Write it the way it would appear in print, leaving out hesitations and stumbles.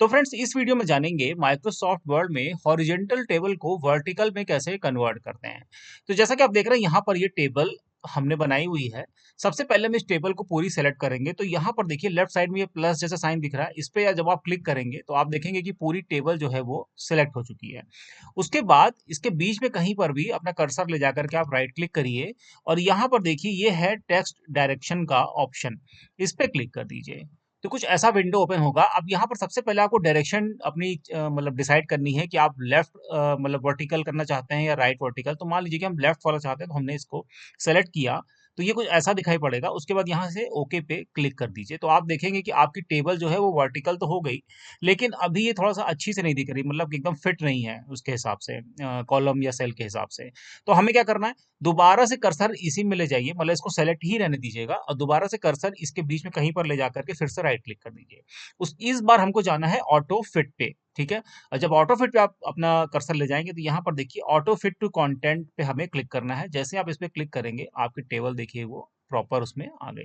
तो फ्रेंड्स इस वीडियो में जानेंगे माइक्रोसॉफ्ट वर्ड में हॉरिजॉन्टल टेबल को वर्टिकल में कैसे कन्वर्ट करते हैं। तो जैसा कि आप देख रहे हैं यहाँ पर ये टेबल हमने बनाई हुई है। सबसे पहले हम इस टेबल को पूरी सेलेक्ट करेंगे तो यहाँ पर देखिए लेफ्ट साइड में ये प्लस जैसा साइन दिख रहा है, इस पे या जब आप क्लिक करेंगे तो आप देखेंगे कि पूरी टेबल जो है वो सिलेक्ट हो चुकी है। उसके बाद इसके बीच में कहीं पर भी अपना कर्सर ले जाकर के आप राइट क्लिक करिए और यहाँ पर देखिए ये है टेक्स्ट डायरेक्शन का ऑप्शन, इस पे क्लिक कर दीजिए। तो कुछ ऐसा विंडो ओपन होगा। अब यहाँ पर सबसे पहले आपको डायरेक्शन अपनी मतलब डिसाइड करनी है कि आप लेफ्ट मतलब वर्टिकल करना चाहते हैं या राइट वर्टिकल। तो मान लीजिए कि हम लेफ्ट वाला चाहते हैं, तो हमने इसको सेलेक्ट किया, तो ये कुछ ऐसा दिखाई पड़ेगा। उसके बाद यहाँ से ओके पे क्लिक कर दीजिए, तो आप देखेंगे कि आपकी टेबल जो है वो वर्टिकल तो हो गई, लेकिन अभी ये थोड़ा सा अच्छी से नहीं दिख रही, मतलब कि एकदम फिट नहीं है उसके हिसाब से, कॉलम या सेल के हिसाब से। तो हमें क्या करना है, दोबारा से कर्सर इसी में ले जाइए, मतलब इसको सेलेक्ट ही रहने दीजिएगा और दोबारा से कर्सर इसके बीच में कहीं पर ले जाकर के फिर से राइट क्लिक कर दीजिए। उस इस बार हमको जाना है ऑटो फिट पे, ठीक है। और जब ऑटो फिट पे आप अपना कर्सर ले जाएंगे तो यहाँ पर देखिए ऑटो फिट टू कंटेंट पे हमें क्लिक करना है। जैसे आप इस पे क्लिक करेंगे आपकी टेबल देखिए वो प्रॉपर उसमें आ गई।